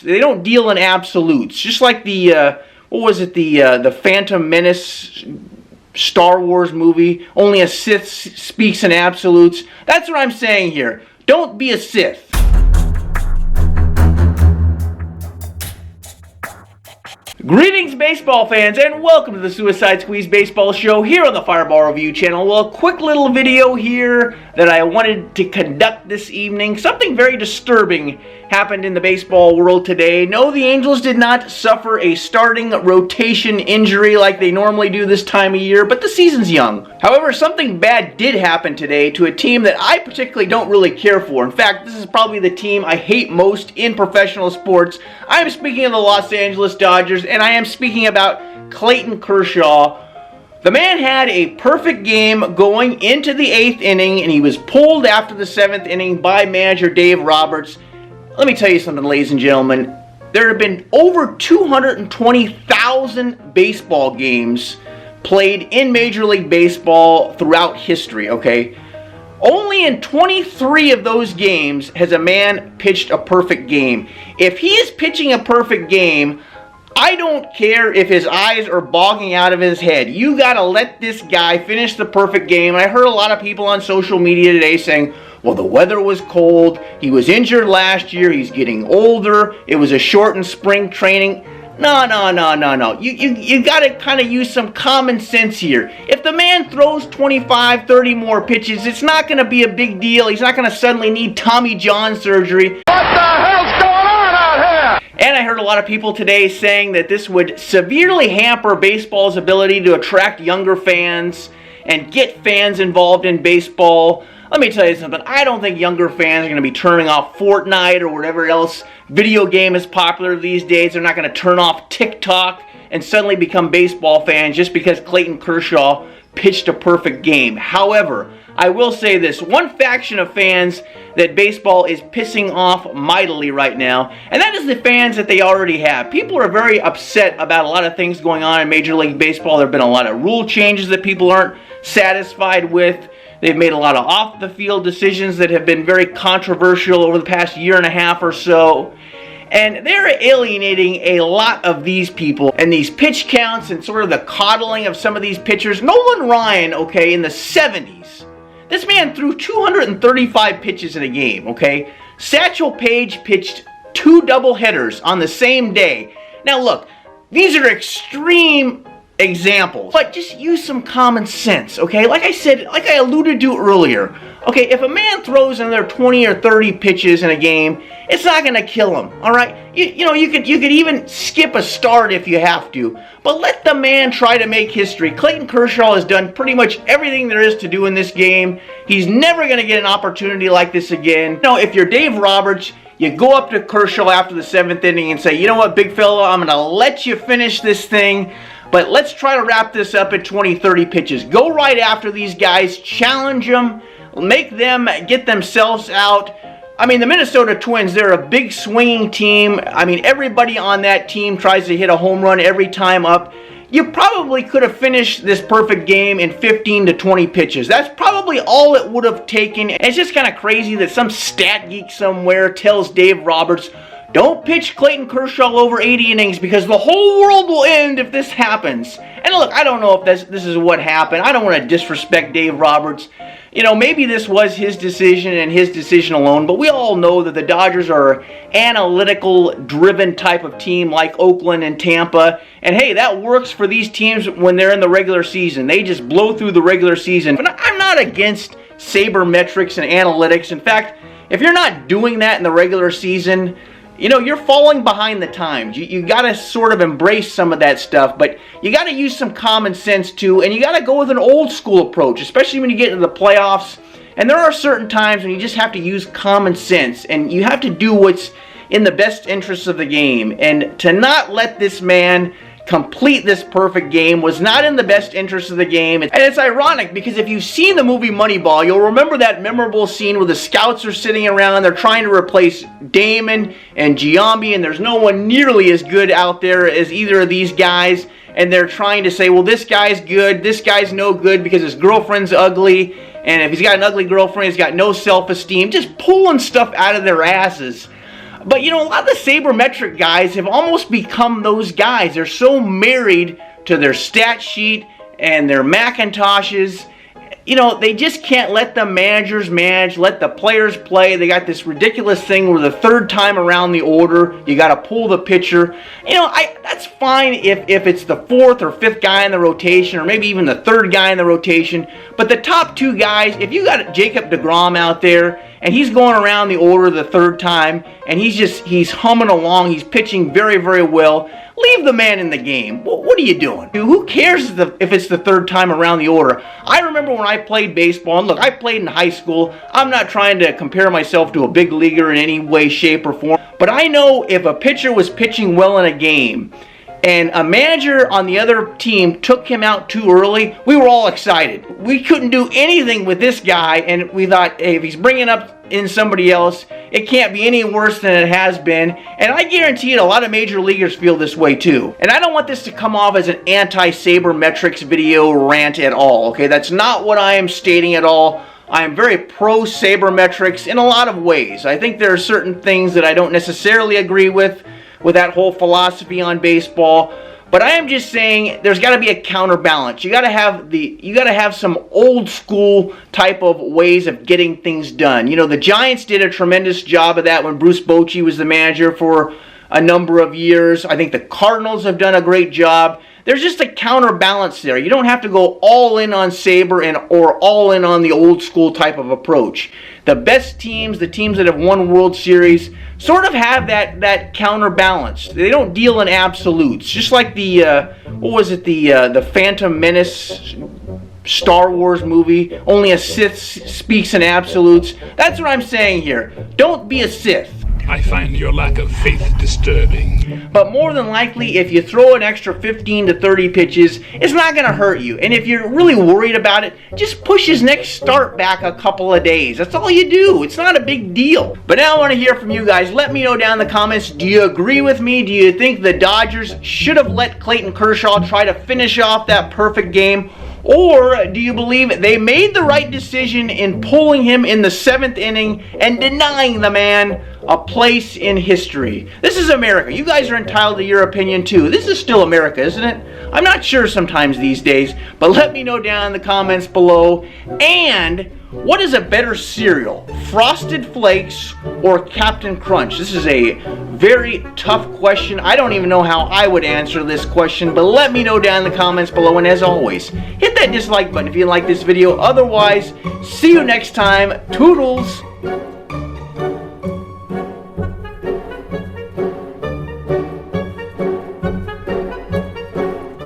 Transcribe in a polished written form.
They don't deal in absolutes. Just like the, what was it, the Phantom Menace Star Wars movie, only a Sith speaks in absolutes. That's what I'm saying here. Don't be a Sith. Greetings, baseball fans, and welcome to the Suicide Squeeze Baseball Show here on the Fireball Review channel. Well, a quick little video here that I wanted to conduct this evening. Something very disturbing happened in the baseball world today. No, the Angels did not suffer a starting rotation injury like they normally do this time of year, but the season's young. However, something bad did happen today to a team that I particularly don't really care for. In fact, this is probably the team I hate most in professional sports. I am speaking of the Los Angeles Dodgers, and I am speaking about Clayton Kershaw. The man had a perfect game going into the 8th inning, and he was pulled after the 7th inning by manager Dave Roberts. Let me tell you something, ladies and gentlemen. There have been over 220,000 baseball games played in Major League Baseball throughout history, okay? Only in 23 of those games has a man pitched a perfect game. If he is pitching a perfect game, I don't care if his eyes are bogging out of his head. You gotta let this guy finish the perfect game. I heard a lot of people on social media today saying, well, the weather was cold, he was injured last year, he's getting older, it was a shortened spring training. No. You gotta kind of use some common sense here. If the man throws 25, 30 more pitches, it's not gonna be a big deal. He's not gonna suddenly need Tommy John surgery. What the hell's going on out here? And I heard a lot of people today saying that this would severely hamper baseball's ability to attract younger fans and get fans involved in baseball. Let me tell you something, I don't think younger fans are going to be turning off Fortnite or whatever else video game is popular these days. They're not going to turn off TikTok and suddenly become baseball fans just because Clayton Kershaw pitched a perfect game. However, I will say this, one faction of fans that baseball is pissing off mightily right now, and that is the fans that they already have. People are very upset about a lot of things going on in Major League Baseball. There have been a lot of rule changes that people aren't satisfied with. They've made a lot of off-the-field decisions that have been very controversial over the past year and a half or so. And they're alienating a lot of these people. And these pitch counts and sort of the coddling of some of these pitchers. Nolan Ryan, okay, in the 70s, this man threw 235 pitches in a game, okay? Satchel Paige pitched 2 doubleheaders on the same day. Now look, these are extreme examples, but just use some common sense, okay? Like I said, like I alluded to earlier, okay, if a man throws another 20 or 30 pitches in a game, it's not going to kill him, all right? You could even skip a start if you have to, but let the man try to make history. Clayton Kershaw has done pretty much everything there is to do in this game. He's never going to get an opportunity like this again. No, if you're Dave Roberts, you go up to Kershaw after the 7th inning and say, you know what, big fella, I'm going to let you finish this thing, but let's try to wrap this up at 20, 30 pitches. Go right after these guys, challenge them, make them get themselves out. I mean, the Minnesota Twins, they're a big swinging team. I mean, everybody on that team tries to hit a home run every time up. You probably could have finished this perfect game in 15 to 20 pitches. That's probably all it would have taken. And it's just kind of crazy that some stat geek somewhere tells Dave Roberts, don't pitch Clayton Kershaw over 80 innings because the whole world will end if this happens. And look, I don't know if this is what happened. I don't want to disrespect Dave Roberts. You know, maybe this was his decision and his decision alone, but we all know that the Dodgers are an analytical-driven type of team like Oakland and Tampa. And hey, that works for these teams when they're in the regular season. They just blow through the regular season. But I'm not against sabermetrics and analytics. In fact, if you're not doing that in the regular season, you know, you're falling behind the times. You got to sort of embrace some of that stuff, but you got to use some common sense too, and you got to go with an old school approach, especially when you get into the playoffs. And there are certain times when you just have to use common sense, and you have to do what's in the best interest of the game. And to not let this man complete this perfect game was not in the best interest of the game. And it's ironic because if you've seen the movie Moneyball, you'll remember that memorable scene where the scouts are sitting around, they're trying to replace Damon and Giambi, and there's no one nearly as good out there as either of these guys, and they're trying to say, well, this guy's good, this guy's no good because his girlfriend's ugly, and if he's got an ugly girlfriend, he's got no self-esteem, just pulling stuff out of their asses. But you know, a lot of the sabermetric guys have almost become those guys. They're so married to their stat sheet and their Macintoshes. You know, they just can't let the managers manage, let the players play. They got this ridiculous thing where the third time around the order, you got to pull the pitcher. You know, that's fine if it's the fourth or fifth guy in the rotation, or maybe even the third guy in the rotation. But the top two guys, if you got Jacob deGrom out there, and he's going around the order the third time, and he's humming along, he's pitching very, very well, leave the man in the game. What are you doing? Who cares if it's the third time around the order? I remember when I played baseball, and look, I played in high school. I'm not trying to compare myself to a big leaguer in any way, shape, or form, but I know if a pitcher was pitching well in a game, and a manager on the other team took him out too early, we were all excited. We couldn't do anything with this guy, and we thought, hey, if he's bringing up in somebody else, it can't be any worse than it has been. And I guarantee it, a lot of major leaguers feel this way too. And I don't want this to come off as an anti-sabermetrics video rant at all, okay? That's not what I am stating at all. I am very pro-sabermetrics in a lot of ways. I think there are certain things that I don't necessarily agree with that whole philosophy on baseball, but I am just saying there's got to be a counterbalance. You got to have some old school type of ways of getting things done. You know, the Giants did a tremendous job of that when Bruce Bochy was the manager for a number of years. I think the Cardinals have done a great job. There's just a counterbalance there. You don't have to go all in on Saber or all in on the old school type of approach. The best teams, the teams that have won World Series, sort of have that counterbalance. They don't deal in absolutes. Just like the the Phantom Menace Star Wars movie, only a Sith speaks in absolutes. That's what I'm saying here. Don't be a Sith. I find your lack of faith disturbing. But more than likely, if you throw an extra 15 to 30 pitches, it's not going to hurt you. And if you're really worried about it, just push his next start back a couple of days. That's all you do. It's not a big deal. But now I want to hear from you guys. Let me know down in the comments, do you agree with me? Do you think the Dodgers should have let Clayton Kershaw try to finish off that perfect game? Or do you believe they made the right decision in pulling him in the 7th inning and denying the man a place in history? This is America. You guys are entitled to your opinion too. This is still America, isn't it? I'm not sure sometimes these days, but let me know down in the comments below. And what is a better cereal, Frosted Flakes or Captain Crunch? This is a very tough question. I don't even know how I would answer this question, but let me know down in the comments below. And as always, hit that dislike button if you like this video. Otherwise, see you next time. Toodles!